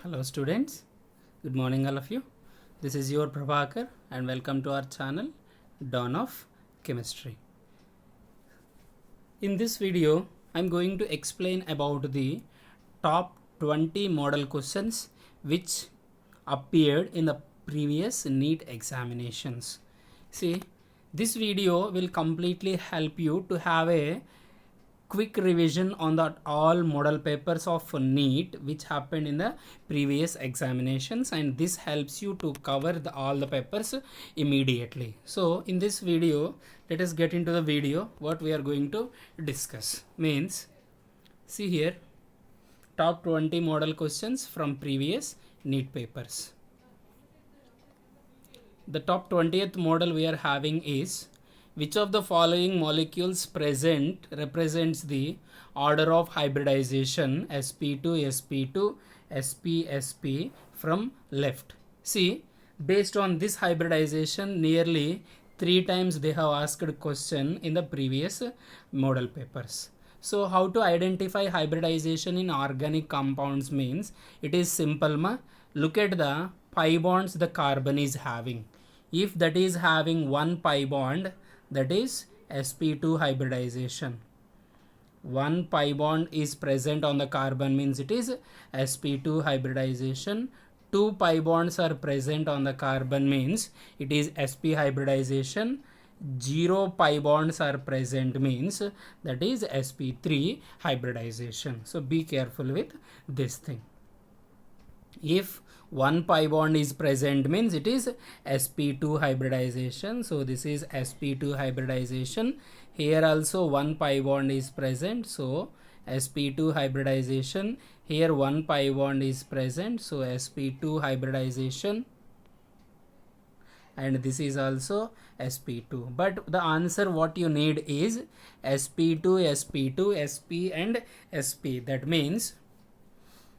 Hello students, good morning all of you. This is your Prabhakar and welcome to our channel Dawn of Chemistry. In this video, I am going to explain about the top 20 model questions which appeared in the previous NEET examinations. See, this video will completely help you to have a quick revision on the all model papers of NEET which happened in the previous examinations, and this helps you to cover all the papers immediately. So in this video, let us get into the video. What we are going to discuss means, see here, top 20 model questions from previous NEET papers. The top 20th model we are having is, which of the following molecules present represents the order of hybridization sp2 sp2 sp sp from left? See, based on this hybridization, nearly 3 times they have asked question in the previous model papers. So how to identify hybridization in organic compounds means, it is simple ma. Look at the pi bonds the carbon is having. If that is having one pi bond, that is sp2 hybridization. One pi bond is present on the carbon means it is sp2 hybridization. Two pi bonds are present on the carbon means it is sp hybridization. 0 pi bonds are present means that is sp3 hybridization. So be careful with this thing. If one pi bond is present means it is sp2 hybridization. So this is sp2 hybridization. Here also one pi bond is present, so sp2 hybridization. Here one pi bond is present, so sp2 hybridization, and this is also sp2. But the answer what you need is sp2 sp2 sp and sp. That means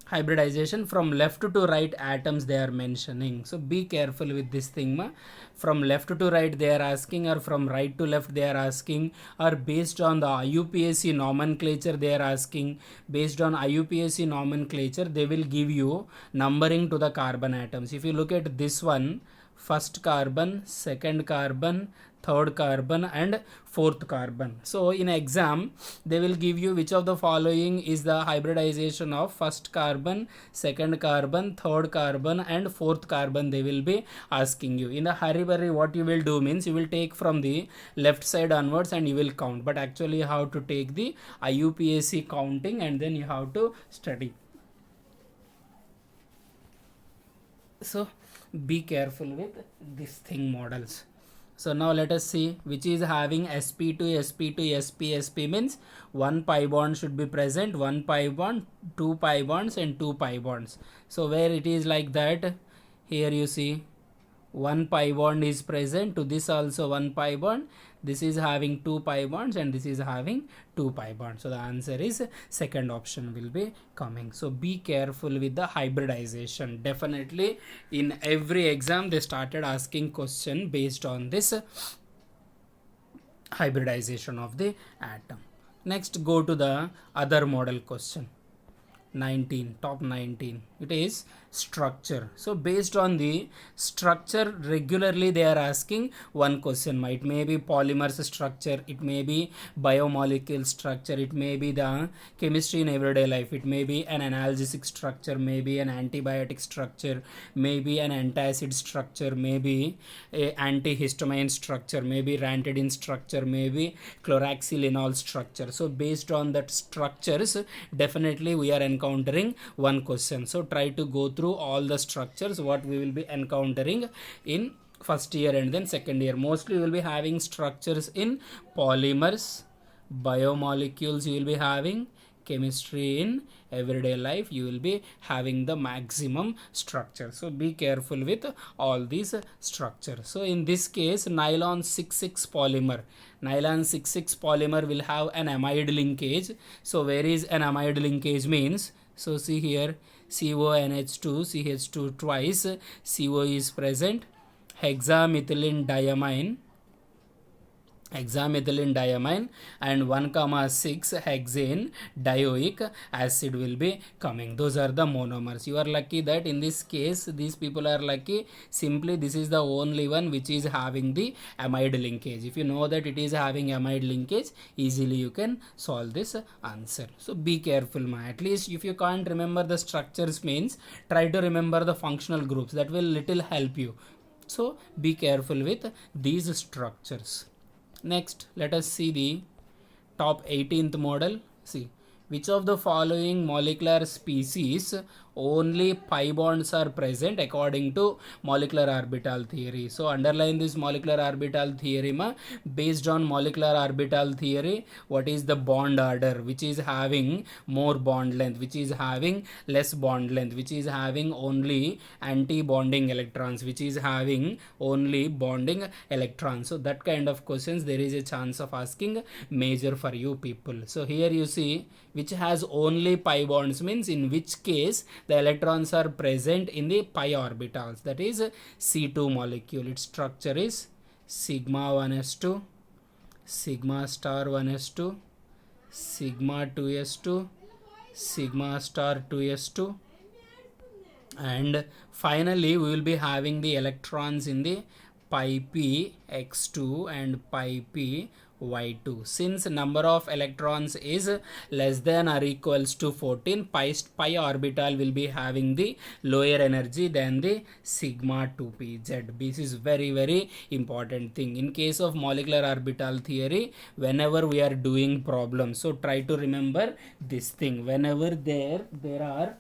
hybridization from left to right atoms they are mentioning. So be careful with this thing ma. From left to right they are asking, or from right to left they are asking, or based on the IUPAC nomenclature they are asking. Based on IUPAC nomenclature they will give you numbering to the carbon atoms. If you look at this one, first carbon, second carbon, third carbon and fourth carbon. So in exam they will give you which of the following is the hybridization of first carbon, second carbon, third carbon and fourth carbon they will be asking you. In the hurry what you will do means, you will take from the left side onwards and you will count, but actually you have to take the IUPAC counting and then you have to study. So be careful with this thing models. So now let us see which is having sp2 sp2 sp sp means one pi bond should be present, one pi bond, two pi bonds and two pi bonds. So where it is like that, here you see one pi bond is present, to this also one pi bond, this is having two pi bonds and this is having two pi bonds. So the answer is second option will be coming. So be careful with the hybridization. Definitely in every exam they started asking question based on this hybridization of the atom. Next go to the other model question. 19, top 19, it is structure. So based on the structure regularly they are asking one question. It may be polymers structure, it may be biomolecule structure, it may be the chemistry in everyday life, it may be an analgesic structure, maybe an antibiotic structure, maybe an antacid structure, maybe a antihistamine structure, maybe ranitidine structure, maybe chloroxylenol structure. So based on that structures definitely we are encountering one question. So try to go through all the structures what we will be encountering in first year and then second year. Mostly you will be having structures in polymers, biomolecules you will be having, chemistry in everyday life you will be having the maximum structure. So be careful with all these structures. So in this case nylon 6,6 polymer, nylon 6,6 polymer will have an amide linkage. So where is an amide linkage means, so see here CONH2 CH2 twice, CO is present, hexamethylene diamine hexamethylene diamine and 1,6 hexane dioic acid will be coming. Those are the monomers. You are lucky that in this case these people are lucky, simply this is the only one which is having the amide linkage. If you know that it is having amide linkage, easily you can solve this answer. So be careful, at least if you can't remember the structures means try to remember the functional groups, that will little help you. So be careful with these structures. Next, let us see the top 18th model. See, which of the following molecular species only pi bonds are present according to molecular orbital theory? So underline this molecular orbital theory based on molecular orbital theory, what is the bond order which is having more bond length, which is having less bond length, which is having only anti-bonding electrons, which is having only bonding electrons. So that kind of questions there is a chance of asking major for you people. So here you see which has only pi bonds means in which case the electrons are present in the pi orbitals, that is C2 molecule. Its structure is sigma 1s2, sigma star 1s2, sigma 2s2, sigma star 2s2, and finally we will be having the electrons in the pi p x2 and pi p y2. Since number of electrons is less than or equals to 14, pi orbital will be having the lower energy than the sigma 2pz. This is very important thing in case of molecular orbital theory. Whenever we are doing problems, so try to remember this thing. Whenever there are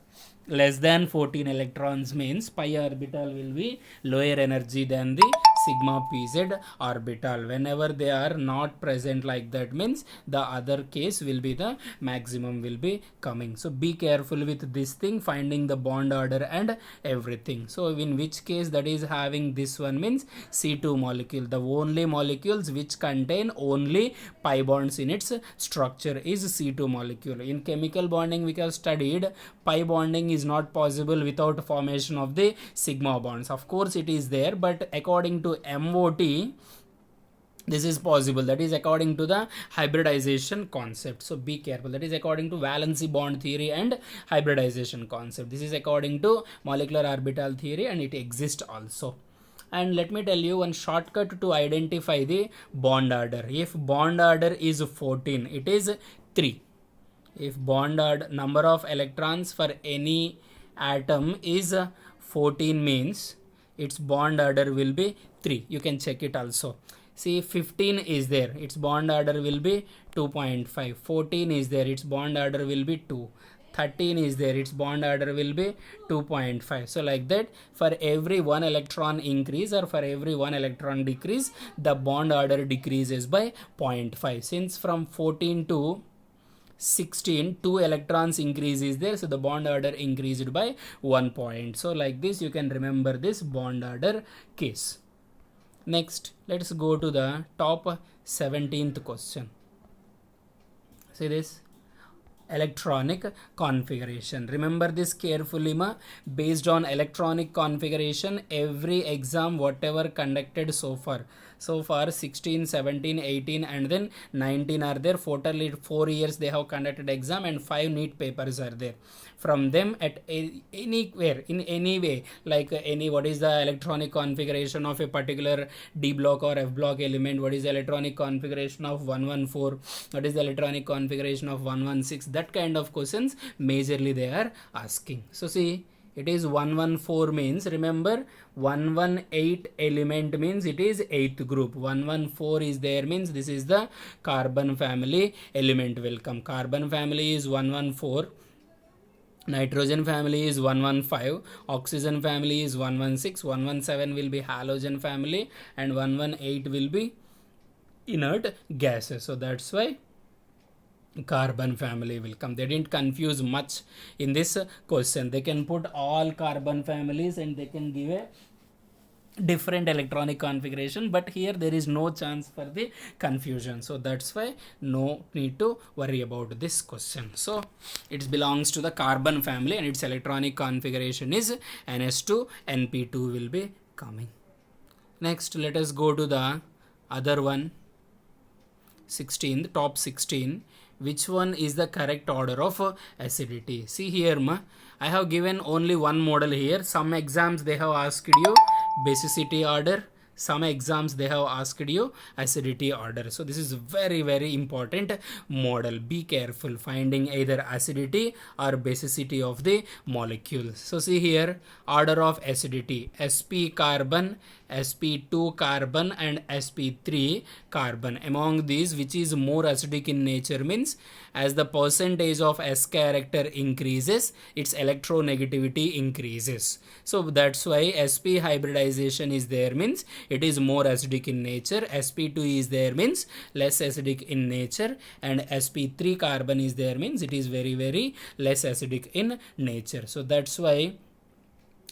less than 14 electrons means pi orbital will be lower energy than the sigma pz orbital. Whenever they are not present like that means the other case will be the maximum will be coming. So be careful with this thing, finding the bond order and everything. So in which case that is having this one means C2 molecule. The only molecules which contain only pi bonds in its structure is C2 molecule. In chemical bonding we have studied pi bonding is not possible without formation of the sigma bonds. Of course it is there, but according to MOT this is possible, that is according to the hybridization concept. So be careful, that is according to valency bond theory and hybridization concept. This is according to molecular orbital theory and it exists also. And let me tell you one shortcut to identify the bond order. If bond order is 14, it is 3. If bond order number of electrons for any atom is 14 means its bond order will be 3. You can check it also. See, 15 is there, its bond order will be 2.5. 14 is there, its bond order will be 2. 13 is there, its bond order will be 2.5. So like that, for every 1 electron increase or for every 1 electron decrease, the bond order decreases by 0.5. Since from 14 to 16 2 electrons increase is there, so the bond order increased by 1 point. So like this you can remember this bond order case. Next, let's go to the top 17th question. See this electronic configuration. Remember this carefully based on electronic configuration every exam whatever conducted so far 16, 17, 18 and then 19 are there. Totally 4 years they have conducted exam and 5 NEET papers are there. From them at anywhere in any way, like what is the electronic configuration of a particular D block or F block element, what is the electronic configuration of 114, what is the electronic configuration of 116, that kind of questions majorly they are asking. So see, it is 114 means, remember 118 element means it is 8th group. 114 is there means this is the carbon family element will come. Carbon family is 114, nitrogen family is 115, oxygen family is 116, 117 will be halogen family and 118 will be inert gases. So that's why carbon family will come. They didn't confuse much in this question. They can put all carbon families and they can give a different electronic configuration, but here there is no chance for the confusion. So that's why no need to worry about this question. So it belongs to the carbon family and its electronic configuration is NS2, NP2 will be coming. Next, let us go to the other one. 16th, top 16, which one is the correct order of acidity? See here, I have given only one model here. Some exams they have asked you basicity order. Some exams they have asked you acidity order. So this is very, very important model. Be careful finding either acidity or basicity of the molecules. So see here, order of acidity: sp carbon, sp2 carbon and sp3 carbon. Among these, which is more acidic in nature means as the percentage of S character increases, its electronegativity increases. So that's why sp hybridization is there means it is more acidic in nature. sp2 is there means less acidic in nature, and sp3 carbon is there means it is very, very less acidic in nature. So that's why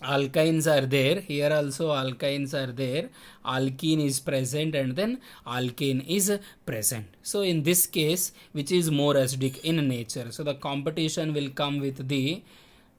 alkynes are there. Here also alkynes are there. Alkene is present and then alkane is present. So in this case, which is more acidic in nature? So the competition will come with the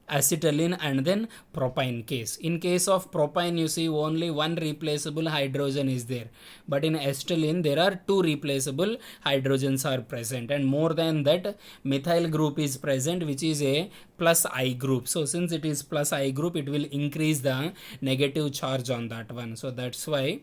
acetylene and then propyne case. In case of propyne, you see only one replaceable hydrogen is there, but in acetylene there are two replaceable hydrogens are present, and more than that methyl group is present, which is a plus I group. So since it is plus I group, it will increase the negative charge on that one. So that's why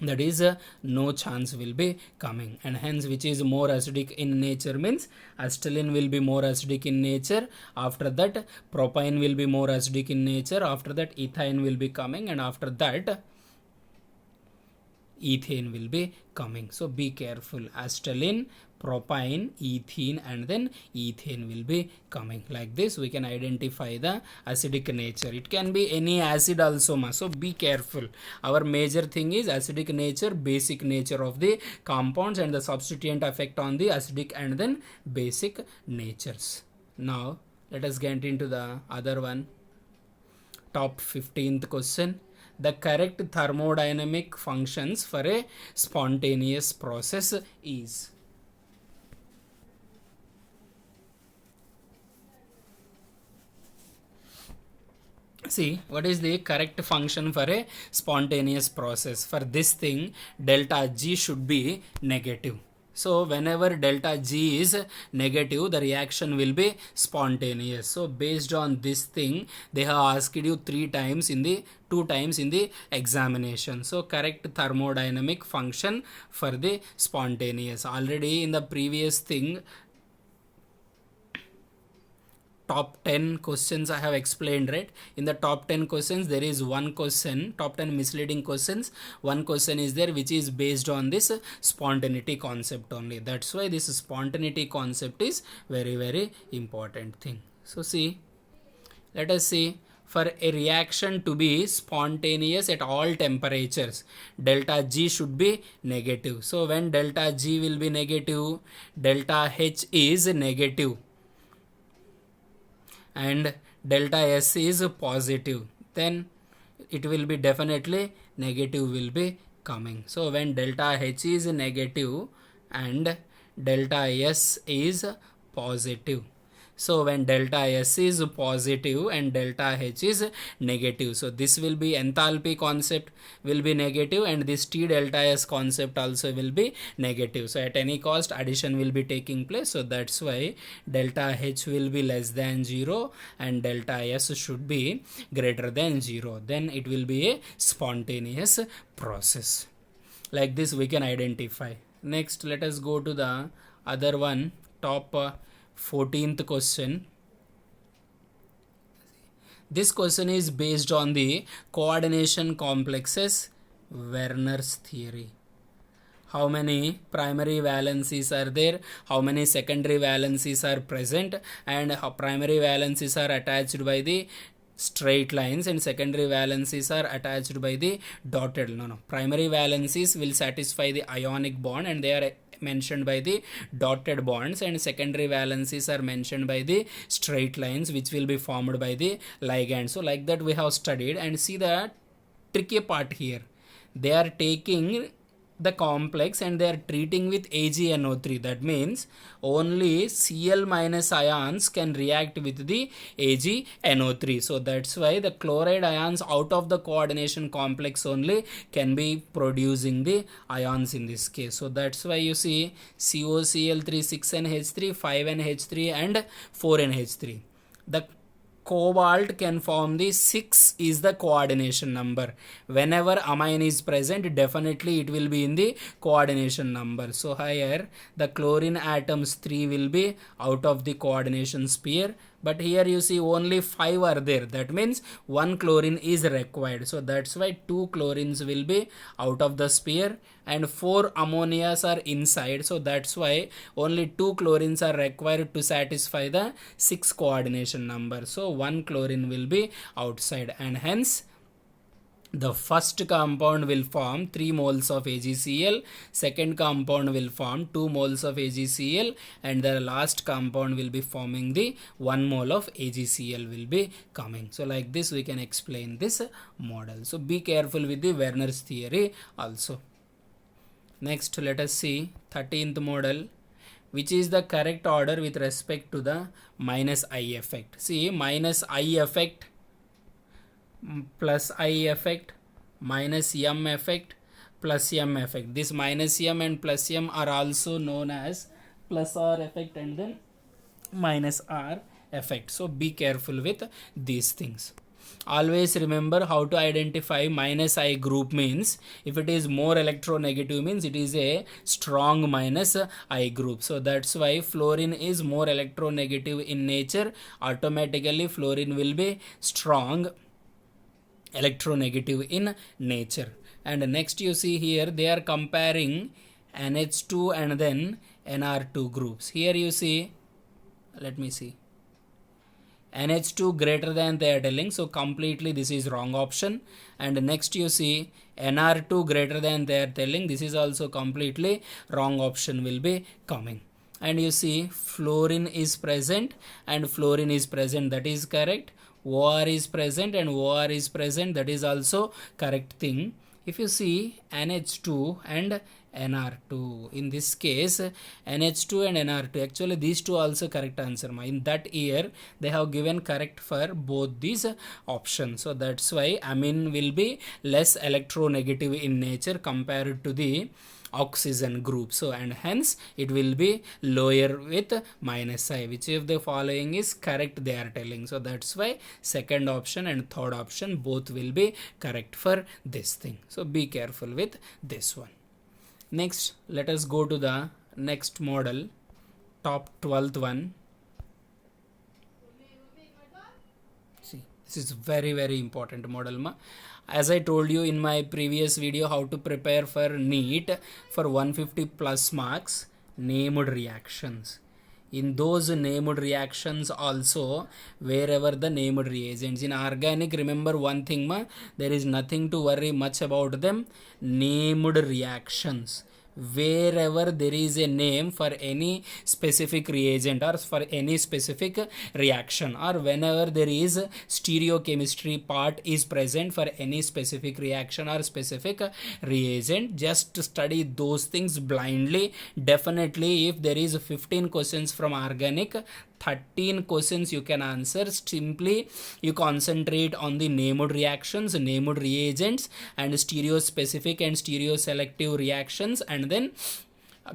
that is no chance will be coming, and hence which is more acidic in nature means acetylene will be more acidic in nature. After that propyne will be more acidic in nature. After that ethane will be coming, and after that ethane will be coming. So be careful, acetylene, propyne, ethene and then ethane will be coming. Like this we can identify the acidic nature. It can be any acid also, so be careful. Our major thing is acidic nature, basic nature of the compounds and the substituent effect on the acidic and then basic natures. Now let us get into the other one. Top 15th question: the correct thermodynamic functions for a spontaneous process is? See, what is the correct function for a spontaneous process? For this thing, delta G should be negative. So whenever delta G is negative, the reaction will be spontaneous. So based on this thing, they have asked you two times in the examination. So correct thermodynamic function for the spontaneous. Already in the previous thing, top 10 questions I have explained, right? In the top 10 questions, there is one question, top 10 misleading questions. One question is there which is based on this spontaneity concept only. That's why this spontaneity concept is very, very important thing. So see, let us see. For a reaction to be spontaneous at all temperatures, delta G should be negative. So when delta G will be negative, delta H is negative and delta S is positive, then it will be definitely negative will be coming. So when delta H is negative and delta S is positive, so when delta S is positive and delta H is negative, so this will be enthalpy concept will be negative, and this T delta S concept also will be negative. So at any cost addition will be taking place. So that's why delta H will be less than 0 and delta S should be greater than 0. Then it will be a spontaneous process. Like this we can identify. Next, let us go to the other one, top 14th question. This question is based on the coordination complexes Werner's theory. How many primary valencies are there, how many secondary valencies are present, and how primary valencies are attached by the straight lines and secondary valencies are attached by the dotted. Primary valencies will satisfy the ionic bond and they are mentioned by the dotted bonds, and secondary valencies are mentioned by the straight lines which will be formed by the ligand. So like that we have studied, and see the tricky part here. They are taking the complex and they are treating with AgNO3. That means only Cl minus ions can react with the AgNO3. So that's why the chloride ions out of the coordination complex only can be producing the ions in this case. So that's why you see COCl3, 6NH3, 5NH3 and 4NH3. The cobalt can form the 6 is the coordination number. Whenever amine is present, definitely it will be in the coordination number. So here the chlorine atoms 3 will be out of the coordination sphere, but here you see only 5 are there. That means 1 chlorine is required. So that's why 2 chlorines will be out of the sphere and 4 ammonias are inside. So that's why only 2 chlorines are required to satisfy the 6 coordination number. So 1 chlorine will be outside, and hence the first compound will form 3 moles of AgCl, second compound will form 2 moles of AgCl, and the last compound will be forming the 1 mole of AgCl will be coming. So like this we can explain this model. So be careful with the Werner's theory also. Next let us see 13th model, which is the correct order with respect to the minus I effect. See, minus I effect, plus I effect, minus M effect, plus M effect. This minus M and plus M are also known as plus R effect and then minus R effect. So be careful with these things. Always remember how to identify minus I group means if it is more electronegative means it is a strong minus I group. So that's why fluorine is more electronegative in nature. Automatically fluorine will be strong electronegative in nature. And next you see here they are comparing NH2 and then NR2 groups. Here you see, let me see, NH2 greater than they are telling, so completely this is wrong option. And next you see NR2 greater than they are telling, this is also completely wrong option will be coming. And you see fluorine is present and fluorine is present, that is correct. OR is present and OR is present, that is also correct thing. If you see NH2 and NR2, in this case NH2 and NR2, actually these two also correct answer. In that year they have given correct for both these options. So that's why amine will be less electronegative in nature compared to the oxygen group. So and hence it will be lower with minus I, which if the following is correct they are telling. So that's why second option and third option both will be correct for this thing. So be careful with this one. Next let us go to the next model, top 12th one. See, this is very important model. As I told you in my previous video how to prepare for NEET for 150 plus marks, named reactions. In those named reactions also, wherever the named reagents, in organic remember one thing, there is nothing to worry much about them. Named reactions, wherever there is a name for any specific reagent or for any specific reaction, or whenever there is stereochemistry part is present for any specific reaction or specific reagent, just study those things blindly. Definitely if there is 15 questions from organic, 13 questions you can answer. Simply you concentrate on the named reactions, named reagents, and stereospecific and stereoselective reactions, and then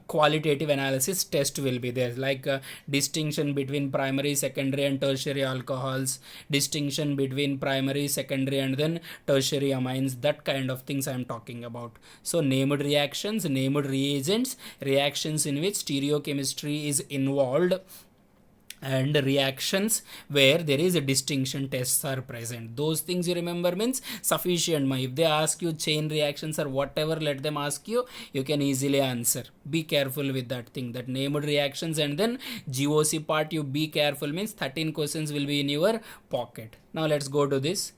qualitative analysis test will be there, like distinction between primary, secondary and tertiary alcohols, distinction between primary, secondary and then tertiary amines, that kind of things I am talking about. So named reactions, named reagents, reactions in which stereochemistry is involved, and reactions where there is a distinction tests are present. Those things you remember means sufficient. If they ask you chain reactions or whatever, let them ask you, you can easily answer. Be careful with that thing, that named reactions and then GOC part you be careful means 13 questions will be in your pocket. Now let's go to this.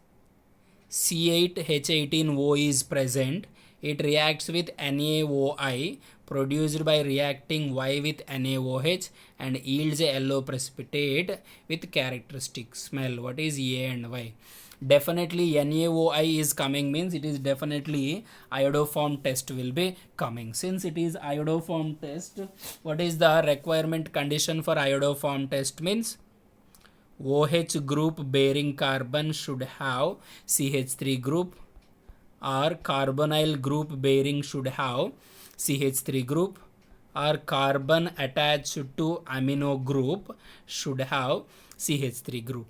C8H18O is present it reacts with NaOI produced by reacting Y with NaOH and yields a yellow precipitate with characteristic smell. What is A and Y? Definitely NaOI is coming, means it is definitely iodoform test will be coming. Since it is iodoform test, what is the requirement condition for iodoform test? Means OH group bearing carbon should have CH3 group, or carbonyl group bearing should have CH3 group, or carbon attached to amino group should have CH3 group.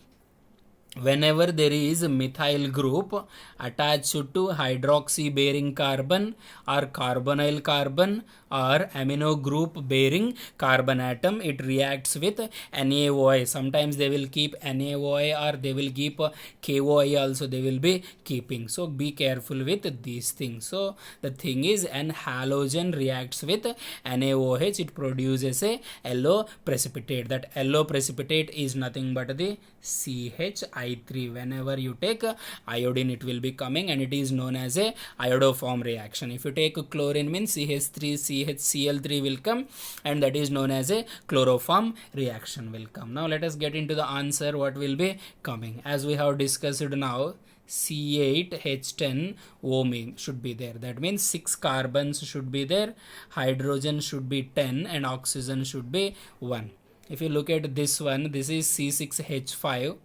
Whenever there is a methyl group attached to hydroxy bearing carbon or carbonyl carbon or amino group bearing carbon atom, it reacts with NaOI. Sometimes they will keep NaOI or they will keep KOI also they will be keeping. So be careful with these things. So the thing is, an halogen reacts with NaOH, it produces a yellow precipitate. That yellow precipitate is nothing but the CHI3. Whenever you take iodine, it will be coming, and it is known as a iodoform reaction. If you take chlorine, means CH3CHCl3 will come, and that is known as a chloroform reaction will come. Now let us get into the answer what will be coming. As we have discussed now, C8H10O should be there. That means 6 carbons should be there, hydrogen should be 10, and oxygen should be 1. If you look at this one, this is C6H5,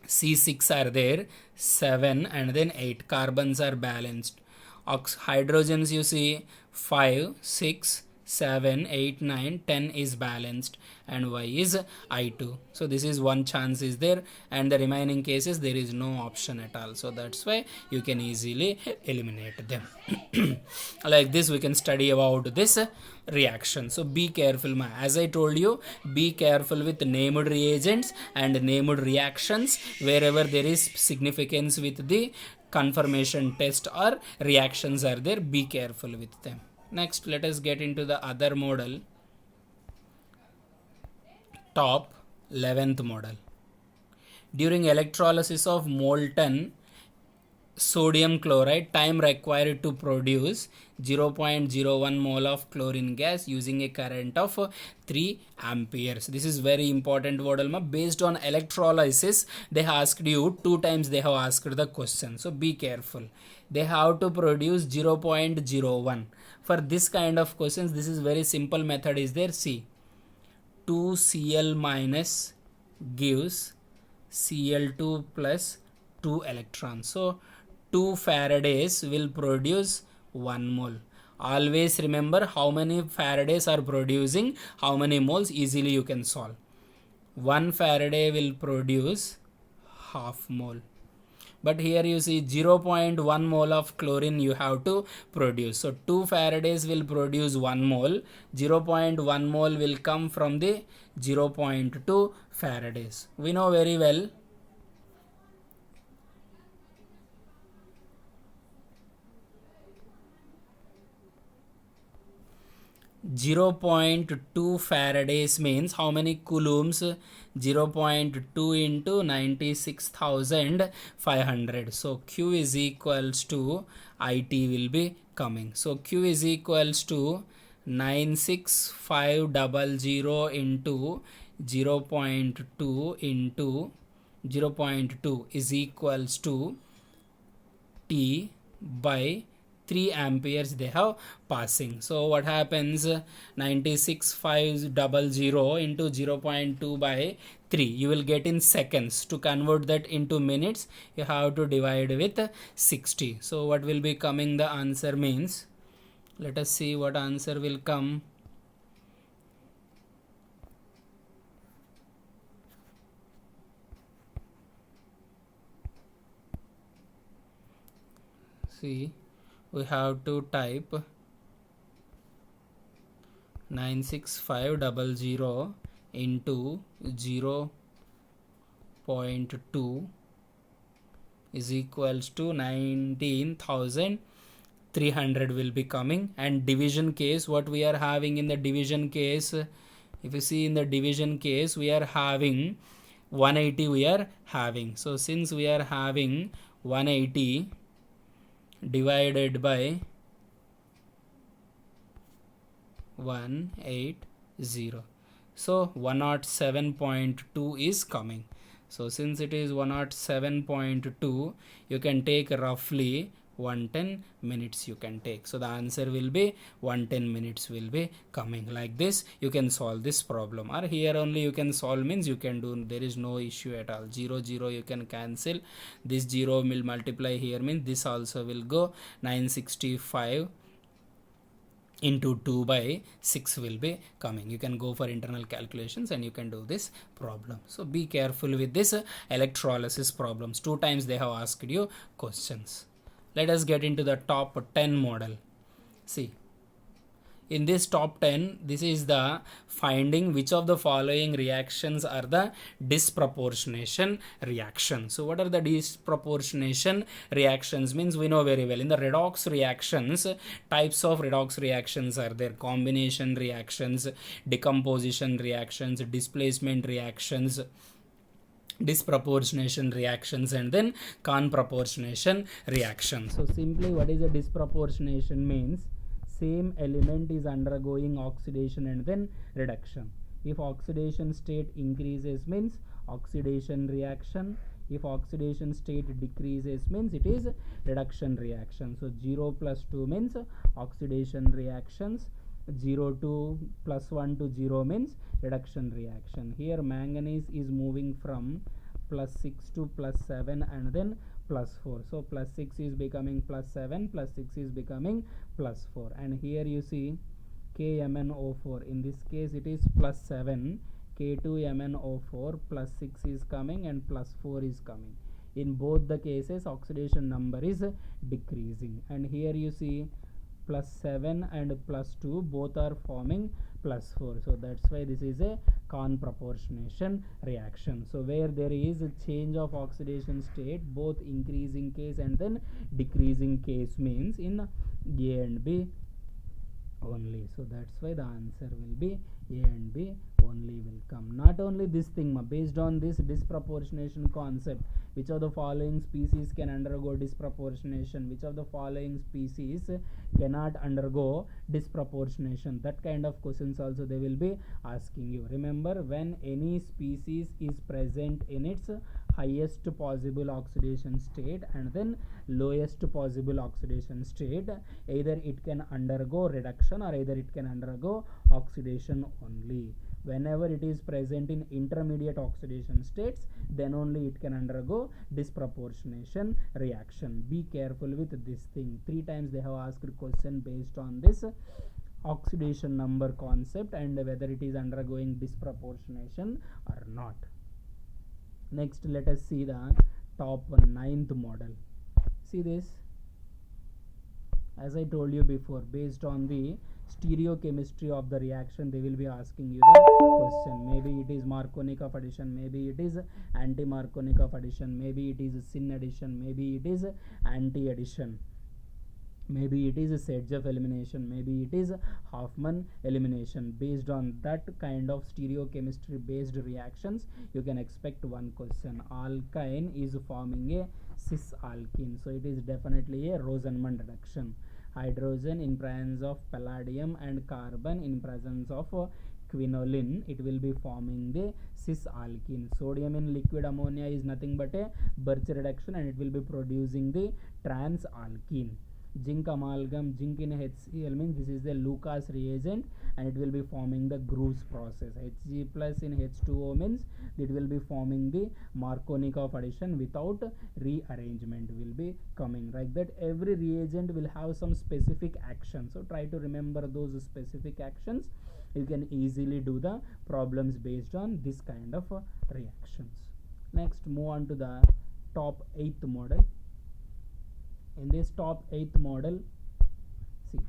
C6 are there, 7, and then 8 carbons are balanced. Hydrogens you see 5, 6, 7, 8, 9, 10 is balanced, and Y is I2. So this is one chance is there, and the remaining cases there is no option at all. So that's why you can easily eliminate them. Like this we can study about this reaction. So be careful, as I told you, be careful with named reagents and named reactions. Wherever there is significance with the confirmation test or reactions are there, be careful with them. Next, let us get into the other model, top 11th model. During electrolysis of molten sodium chloride, time required to produce 0.01 mole of chlorine gas using a current of 3 amperes. This is very important model. Based on electrolysis, they asked you 2 times, they have asked the question. So be careful. They have to produce 0.01. For this kind of questions, this is very simple method is there. See, 2Cl minus gives Cl2 plus 2 electrons. So 2 Faradays will produce 1 mole. Always remember how many Faradays are producing how many moles, easily you can solve. 1 Faraday will produce half mole. But here you see 0.1 mole of chlorine you have to produce. So 2 Faradays will produce 1 mole. 0.1 mole will come from the 0.2 Faradays. We know very well. .2 Faradays means how many coulombs? 0.2 into 96,500. So Q is equals to IT will be coming. So Q is equals to 96500 into 0.2 into 0.2 is equals to T by 3 amperes they have passing. So what happens? 96500 into 0.2 by 3 you will get in seconds. To convert that into minutes, you have to divide with 60. So what will be coming the answer means? Let us see what answer will come. See, we have to type 96500 into 0.2 is equals to 19,300 will be coming. And division case, what we are having in the division case, if you see in the division case, we are having 180 we are having. So since we are having 180, divided by 180. So 107.2 is coming. So since it is 107.2, you can take roughly 110 minutes you can take. So the answer will be 110 minutes will be coming. Like this you can solve this problem, or here only you can solve means you can do, there is no issue at all. 0 0 you can cancel, this 0 will multiply here means this also will go. 965 into 2 by 6 will be coming. You can go for internal calculations and you can do this problem. So be careful with this electrolysis problems. 2 times they have asked you questions. Let us get into the top 10 model. See, in this top 10, this is the finding which of the following reactions are the disproportionation reaction. So what are the disproportionation reactions means we know very well. In the redox reactions, types of redox reactions are there: combination reactions, decomposition reactions, displacement reactions, disproportionation reactions, and then conproportionation reactions. So simply what is a disproportionation means? Same element is undergoing oxidation and then reduction. If oxidation state increases means oxidation reaction. If oxidation state decreases means it is reduction reaction. So 0 plus 2 means oxidation reactions. 0 to plus 1 to 0 means reduction reaction. Here manganese is moving from plus 6 to plus 7 and then plus 4. So plus 6 is becoming plus 7, plus 6 is becoming plus 4. And here you see KMnO4. In this case it is plus 7. K2MnO4 plus 6 is coming and plus 4 is coming. In both the cases oxidation number is decreasing. And here you see plus 7 and plus 2 both are forming plus 4. So that's why this is a conproportionation reaction. So where there is a change of oxidation state, both increasing case and then decreasing case means in A and B only. So that's why the answer will be A and B only will come. Not only this thing, based on this disproportionation concept, which of the following species can undergo disproportionation, which of the following species cannot undergo disproportionation, that kind of questions also they will be asking you. Remember, when any species is present in its highest possible oxidation state and then lowest possible oxidation state, either it can undergo reduction or either it can undergo oxidation only. Whenever it is present in intermediate oxidation states, then only it can undergo disproportionation reaction. Be careful with this thing. 3 times they have asked a question based on this oxidation number concept and whether it is undergoing disproportionation or not. Next, let us see the top 9th model. See this. As I told you before, based on the stereochemistry of the reaction, they will be asking you the question. Maybe it is Markovnikov addition, maybe it is anti-Markovnikov addition, maybe it is syn addition, maybe it is anti-addition, maybe it is a Sedgwick elimination, maybe it is Hoffman elimination. Based on that kind of stereochemistry based reactions, you can expect one question. Alkyne is forming a cis alkene, so it is definitely a Rosenman reduction. Hydrogen in presence of palladium and carbon in presence of quinoline, it will be forming the cis alkene. Sodium in liquid ammonia is nothing but a Birch reduction and it will be producing the trans alkene. Zinc amalgam, zinc in HCl means this is the Lucas reagent and it will be forming the Groves process. Hg plus in H2O means it will be forming the Markovnikov addition without rearrangement will be coming. Like that, every reagent will have some specific action. So try to remember those specific actions. You can easily do the problems based on this kind of reactions. Next, move on to the top 8th model. In this top 8th model, see,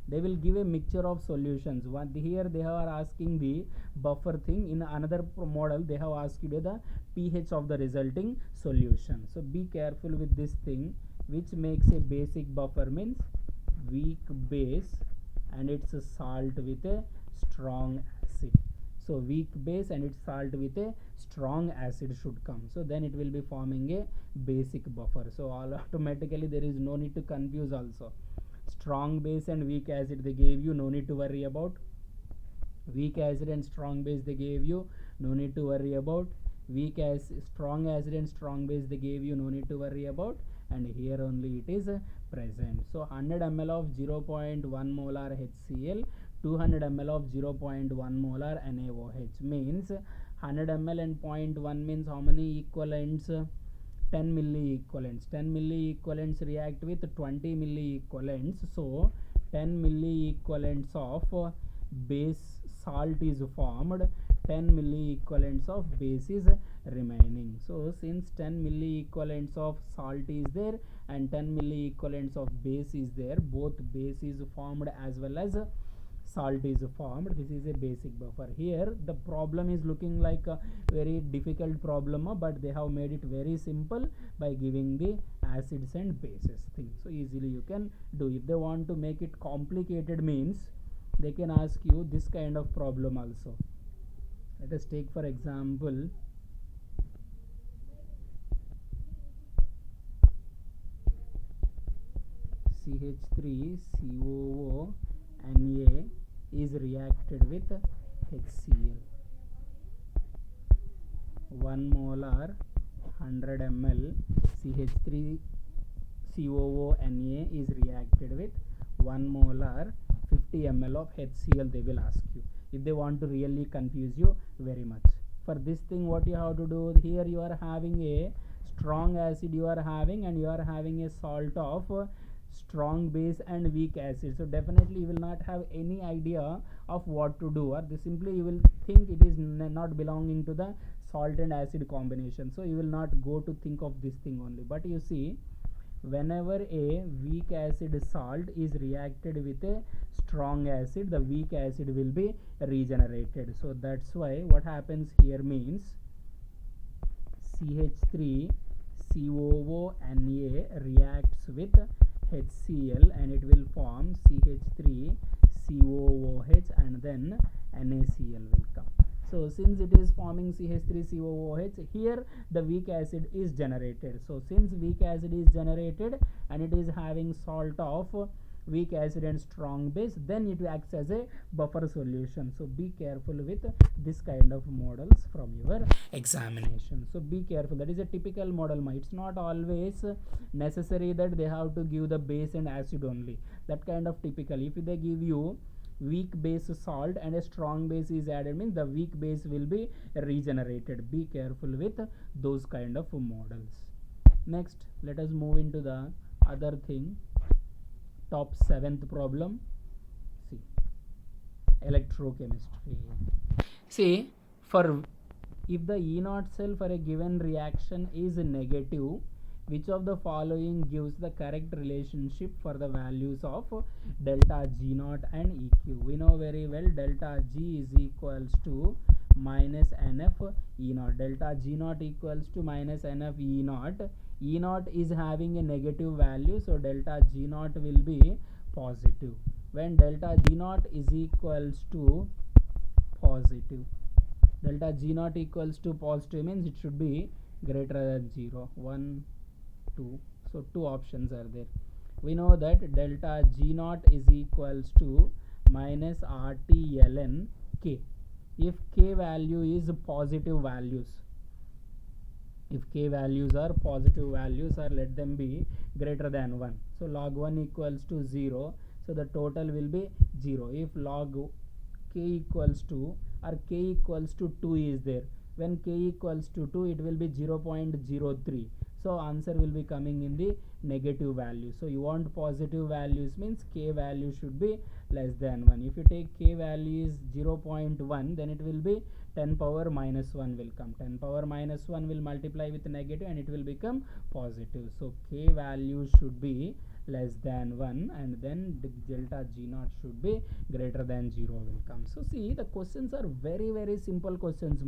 they will give a mixture of solutions. Here they are asking the buffer thing. In another model they have asked you the pH of the resulting solution. So be careful with this thing. Which makes a basic buffer means weak base and it's a salt with a strong acid. So weak base and its salt with a strong acid should come. So then it will be forming a basic buffer. So all automatically there is no need to confuse also. Strong base and weak acid they gave you, no need to worry about. Weak acid and strong base they gave you, no need to worry about. Weak acid, strong acid and strong base they gave you, no need to worry about. And here only it is present. So 100 ml of 0.1 molar HCl, 200 ml of 0.1 molar NaOH means 100 ml and 0.1 means how many equivalents? 10 milli equivalents. 10 milli equivalents react with 20 milli equivalents. So 10 milli equivalents of base salt is formed, 10 milli equivalents of base is remaining. So since 10 milli equivalents of salt is there and 10 milli equivalents of base is there, both base is formed as well as salt is formed. This is a basic buffer. Here the problem is looking like a very difficult problem, but they have made it very simple by giving the acids and bases thing. So easily you can do. If they want to make it complicated means they can ask you this kind of problem also. Let us take for example CH3COO Na is reacted with HCl. 1 molar 100 ml CH3COO Na is reacted with 1 molar 50 ml of HCl. They will ask you if they want to really confuse you very much. For this thing what you have to do, here you are having a strong acid you are having and you are having a salt of strong base and weak acid. So definitely you will not have any idea of what to do, or simply you will think it is not belonging to the salt and acid combination. So you will not go to think of this thing only. But you see, whenever a weak acid salt is reacted with a strong acid, the weak acid will be regenerated. So that's why what happens here means CH3COO Na reacts with HCl and it will form CH3COOH and then NaCl will come. So since it is forming CH3COOH, here the weak acid is generated. So since weak acid is generated and it is having salt of weak acid and strong base, then it acts as a buffer solution. So be careful with this kind of models from your examination. So be careful. That is a typical model. It's not always necessary that they have to give the base and acid only. That kind of typical. If they give you weak base salt and a strong base is added, means the weak base will be regenerated. Be careful with those kind of models. Next, let us move into the other thing. Top 7th problem. See, electrochemistry. See, for if the E0 cell for a given reaction is negative, which of the following gives the correct relationship for the values of delta G0 and EQ? We know very well delta G is equals to minus NF E0. Delta G0 equals to minus NF E0. E0 is having a negative value, so delta G0 will be positive. When delta G0 is equals to positive, delta G0 equals to positive means it should be greater than 0. 1, 2. So two options are there. We know that delta G0 is equals to minus RT ln K. If K value is positive values, if K values are positive values, or let them be greater than 1. So log 1 equals to 0. So the total will be 0. If log K equals to or K equals to 2 is there, when K equals to 2 it will be 0.03. So answer will be coming in the negative value. So you want positive values means K value should be less than 1. If you take K value is 0.1, then it will be 10 power minus 1 will come. 10 power minus 1 will multiply with negative and it will become positive. So K value should be less than 1 and then the delta G0 should be greater than 0 will come. So see, the questions are very simple questions.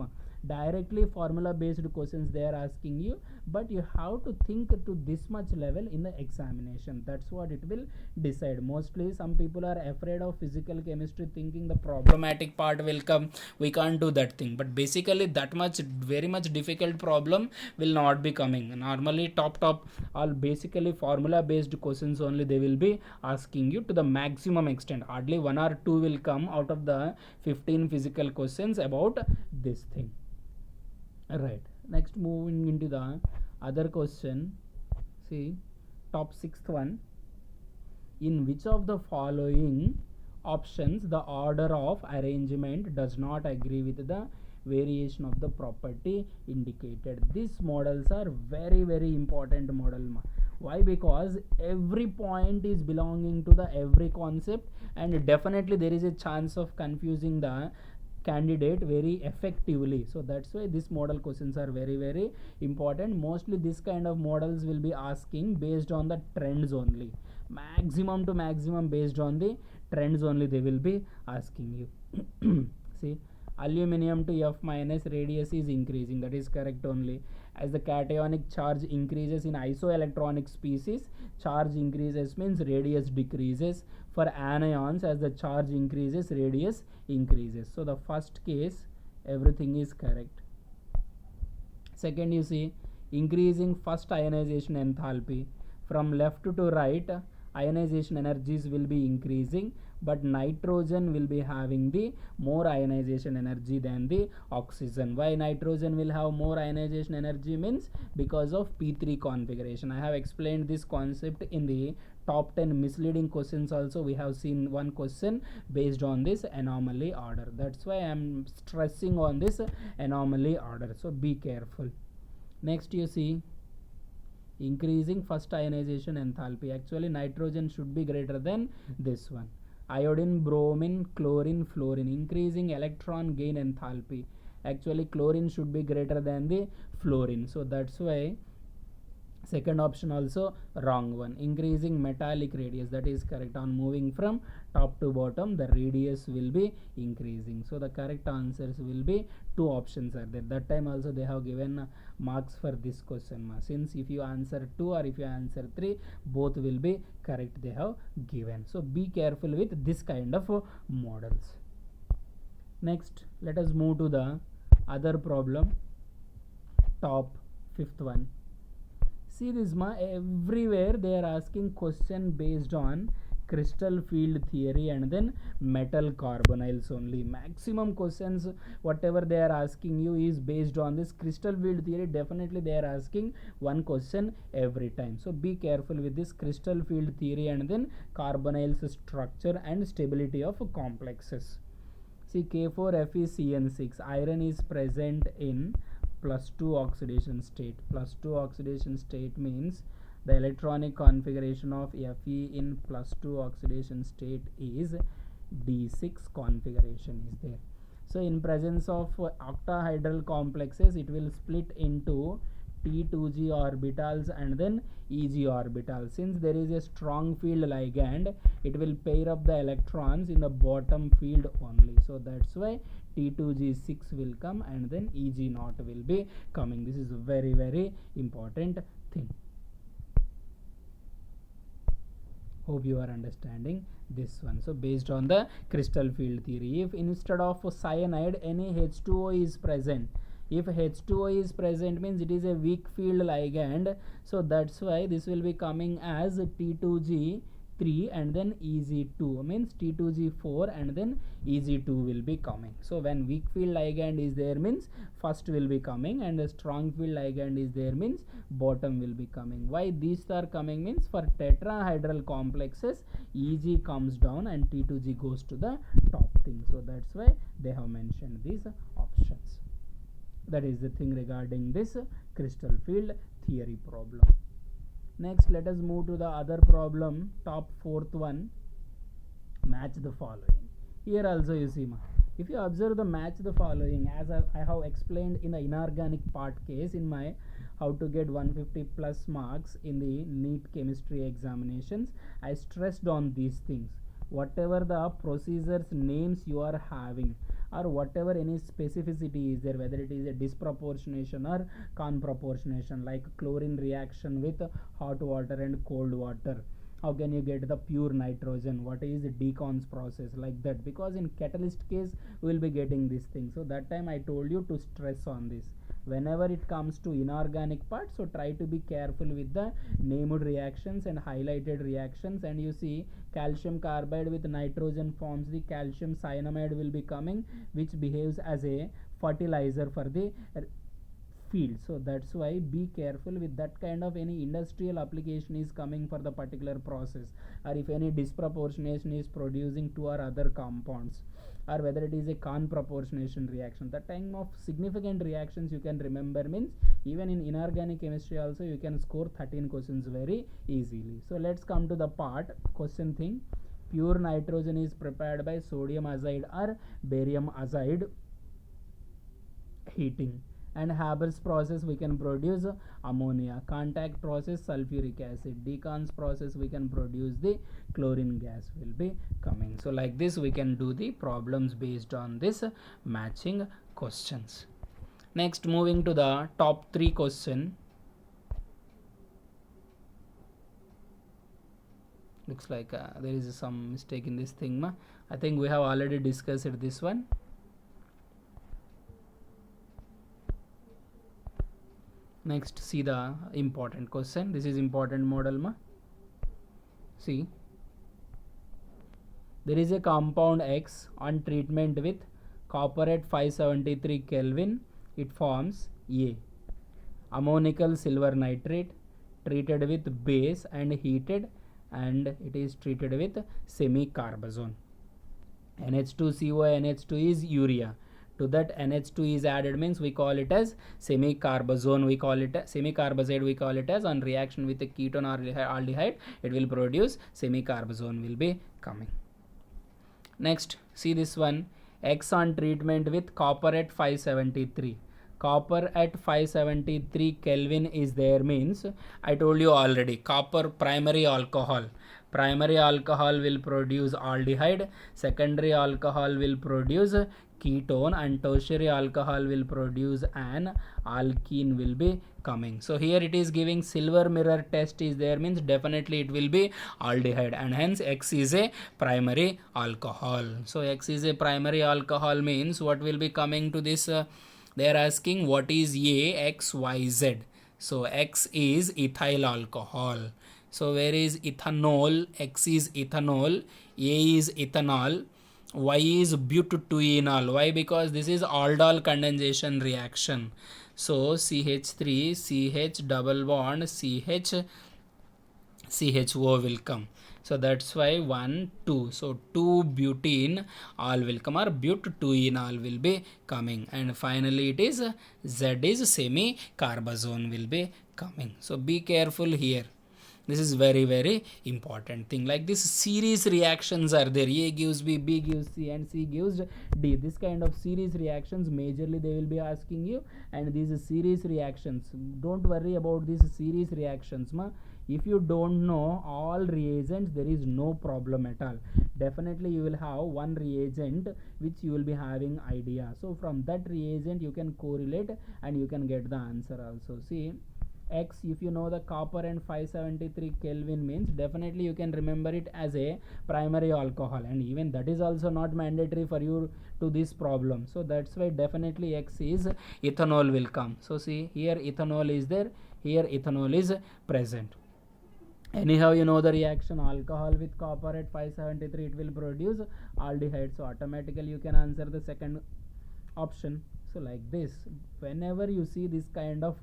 directly formula based questions they are asking you, but you have to think to this much level in the examination. That's what it will decide. Mostly some people are afraid of physical chemistry, thinking the problematic part will come, we can't do that thing, but basically that much very much difficult problem will not be coming. Normally top all basically formula based questions only they will be asking you to the maximum extent. Hardly 1 or 2 will come out of the 15 physical questions about this thing. Right, next moving into the other question. See, top 6th one. In which of the following options the order of arrangement does not agree with the variation of the property indicated? These models are very important model. Why? Because every point is belonging to the every concept, and definitely there is a chance of confusing the candidate very effectively. So that's why these model questions are very important. Mostly this kind of models will be asking based on the trends only, maximum to maximum based on the trends only they will be asking you. See, aluminum to F minus radius is increasing, that is correct only. As the cationic charge increases in isoelectronic species, charge increases means radius decreases. For anions, as the charge increases, radius increases. So the first case everything is correct. Second, you see, increasing first ionization enthalpy. From left to right, ionization energies will be increasing, but nitrogen will be having the more ionization energy than the oxygen. Why nitrogen will have more ionization energy? Means because of p3 configuration. I have explained this concept in the top 10 misleading questions also. We have seen one question based on this anomaly order. That's why I am stressing on this anomaly order, so be careful. Next, you see, increasing first ionization enthalpy. Actually nitrogen should be greater than this one. Iodine, bromine, chlorine, fluorine, increasing electron gain enthalpy. Actually chlorine should be greater than the fluorine. So that's why second option also wrong one. Increasing metallic radius, that is correct. On moving from top to bottom, the radius will be increasing. So the correct answers will be 2 options are there. That time also they have given marks for this question. Since if you answer 2 or if you answer 3, both will be correct they have given. So be careful with this kind of models. Next, let us move to the other problem, top 5th one. See this, everywhere they are asking question based on crystal field theory and then metal carbonyls only. Maximum questions whatever they are asking you is based on this crystal field theory. Definitely they are asking one question every time. So be careful with this crystal field theory and then carbonyls structure and stability of complexes. See, K4FeCN6, iron is present in +2 oxidation state. +2 oxidation state means the electronic configuration of Fe in +2 oxidation state is D6 configuration is there. So in presence of octahedral complexes, it will split into T2G orbitals and then Eg orbitals. Since there is a strong field ligand, it will pair up the electrons in the bottom field only. So that's why T2G6 will come and then Eg0 will be coming. This is a very important thing. Hope you are understanding this one. So based on the crystal field theory, if instead of cyanide any H2O is present, if H2O is present means it is a weak field ligand. So that's why this will be coming as T2G3 and then Eg2, means T2G4 and then Eg2 will be coming. So when weak field ligand is there means first will be coming, and a strong field ligand is there means bottom will be coming. Why these are coming means for tetrahedral complexes Eg comes down and T2G goes to the top thing. So that's why they have mentioned these options. That is the thing regarding this crystal field theory problem. Next, let us move to the other problem, top 4th one, match the following. Here also you see, if you observe the match the following, as I have explained in the inorganic part case in my how to get 150 plus marks in the NEET chemistry examinations, I stressed on these things. Whatever the procedures names you are having, or whatever any specificity is there, whether it is a disproportionation or conproportionation, like chlorine reaction with hot water and cold water. How can you get the pure nitrogen? What is the decons process, like that? Because in catalyst case we will be getting this thing. So that time I told you to stress on this. Whenever it comes to inorganic part, so try to be careful with the named reactions and highlighted reactions. And you see calcium carbide with nitrogen forms the calcium cyanamide will be coming, which behaves as a fertilizer for the field. So that's why be careful with that kind of any industrial application is coming for the particular process, or if any disproportionation is producing two or other compounds, or whether it is a conproportionation reaction. The time of significant reactions you can remember means even in inorganic chemistry also you can score 13 questions very easily. So let's come to the part question thing. Pure nitrogen is prepared by sodium azide or barium azide heating, and Haber's process we can produce ammonia. Contact process sulfuric acid. Decons process we can produce the chlorine gas will be coming. So like this we can do the problems based on this matching questions. Next, moving to the top 3 question. Looks like there is some mistake in this thing. I think we have already discussed this one. Next, see the important question. This is important model. See, there is a compound X on treatment with copper at 573 Kelvin. It forms A. Ammonical silver nitrate treated with base and heated, and it is treated with semicarbazone. NH2CO, NH2 is urea. To that NH2 is added means we call it as semicarbazone. We call it semicarbazide. We call it as on reaction with a ketone or aldehyde, it will produce semicarbazone will be coming. Next, see this one. X on treatment with copper at 573. Copper at 573 Kelvin is there means I told you already, copper primary alcohol. Primary alcohol will produce aldehyde, secondary alcohol will produce ketone, and tertiary alcohol will produce an alkene will be coming. So here it is giving silver mirror test is there means definitely it will be aldehyde, and hence X is a primary alcohol. So X is a primary alcohol means what will be coming to this? They are asking what is A, X, Y, Z. So X is ethyl alcohol. So where is ethanol? X is ethanol, A is ethanol, Y is butyrenol. Why? Because this is aldol condensation reaction. So CH3, CH double bond, CH, CHO will come. So that's why 1, 2. So 2 butene all will come, or butyrenol will be coming. And finally it is Z is semicarbazone will be coming. So be careful here. This is very, very important thing. Like this series reactions are there. A gives B, B gives C, and C gives D. This kind of series reactions majorly they will be asking you. And these series reactions, don't worry about these series reactions. If you don't know all reagents, there is no problem at all. Definitely you will have one reagent which you will be having idea. So from that reagent you can correlate and you can get the answer also. See, X, if you know the copper and 573 Kelvin means definitely you can remember it as a primary alcohol, and even that is also not mandatory for you to this problem. So that's why definitely X is ethanol will come. So see here ethanol is there, here ethanol is present. Anyhow, you know the reaction, alcohol with copper at 573 it will produce aldehyde. So automatically you can answer the second option. So like this, whenever you see this kind of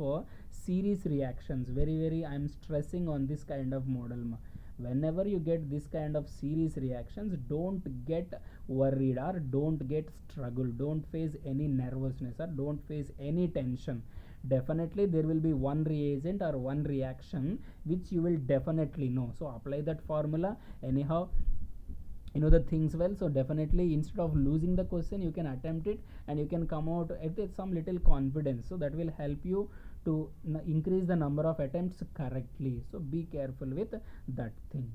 series reactions, very I am stressing on this kind of model. Whenever you get this kind of series reactions, don't get worried or don't get struggle, don't face any nervousness or don't face any tension. Definitely there will be one reagent or one reaction which you will definitely know. So apply that formula. Anyhow, you know the things well, so definitely instead of losing the question you can attempt it and you can come out with some little confidence. So that will help you to increase the number of attempts correctly. So be careful with that thing.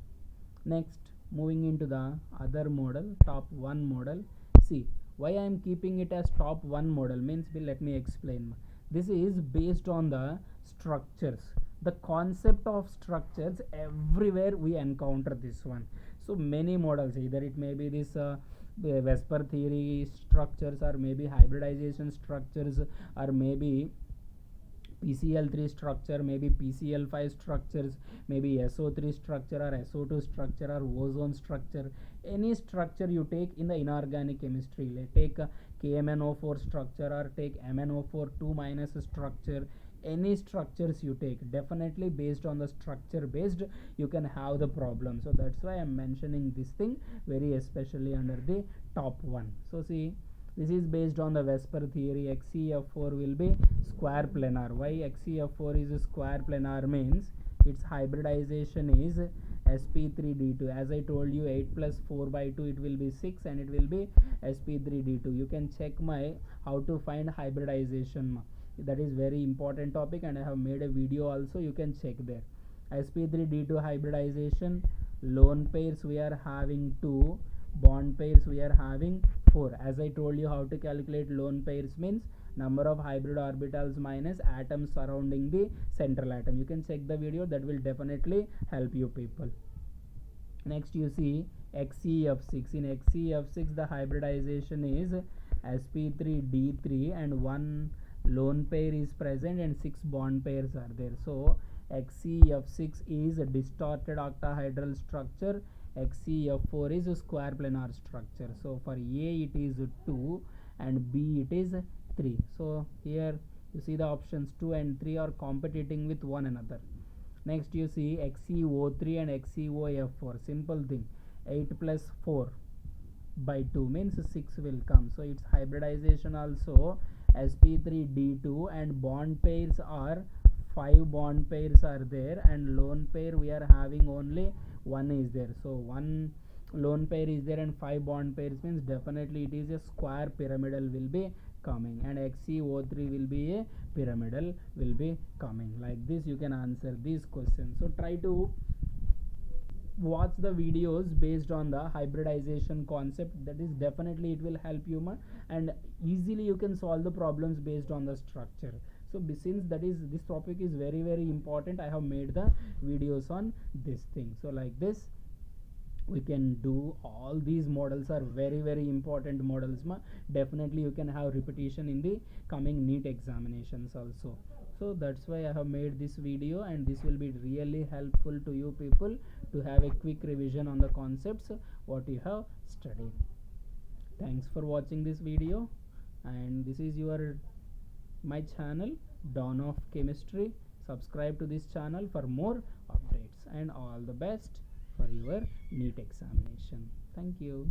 Next, moving into the other model, top 1 model. See, Why I am keeping it as top 1 model means, let me explain. This is based on the structures, the concept of structures. Everywhere we encounter this one. So many models, either it may be this the Vesper theory structures, or maybe hybridization structures, or maybe PCl3 structure, maybe PCl5 structures, maybe SO3 structure, or SO2 structure, or ozone structure. Any structure you take in the inorganic chemistry, like take a KMnO4 structure, or take MnO4 2 minus structure. Any structures you take, definitely based on the structure based, you can have the problem. So that's why I'm mentioning this thing very especially under the top 1. So see, this is based on the Vesper theory. XeF4 will be square planar. Why XeF4 is a square planar means its hybridization is sp3d2. As I told you, 8 plus 4 by 2, it will be 6, and it will be sp3d2. You can check my how to find hybridization. That is very important topic, and I have made a video also. You can check there. sp3d2 hybridization, lone pairs we are having 2, bond pairs we are having 4. As I told you, how to calculate lone pairs means number of hybrid orbitals minus atoms surrounding the central atom. You can check the video, that will definitely help you people. Next you see XeF6. In XeF6 the hybridization is sp3d3, and 1 lone pair is present and 6 bond pairs are there. So XeF6 is a distorted octahedral structure. XeF4 is a square planar structure. So for A it is 2 and B it is 3. So here you see the options 2 and 3 are competing with one another. Next you see XeO3 and XeOF4. Simple thing, 8 plus 4 by 2 means 6 will come. So its hybridization also sp3d2, and bond pairs are 5 bond pairs are there, and lone pair we are having only 1 is there. So 1 lone pair is there and 5 bond pairs means definitely it is a square pyramidal will be coming, and XeO3 will be a pyramidal will be coming. Like this you can answer these questions. So try to watch the videos based on the hybridization concept. That is definitely it will help you, and easily you can solve the problems based on the structure. So since that is, this topic is very important, I have made the videos on this thing. So like this we can do. All these models are very important models, definitely you can have repetition in the coming NEET examinations also. So that's why I have made this video, and this will be really helpful to you people to have a quick revision on the concepts what you have studied. Thanks for watching this video, and this is your my channel Dawn of Chemistry. Subscribe to this channel for more updates, and all the best for your NEET examination. Thank you.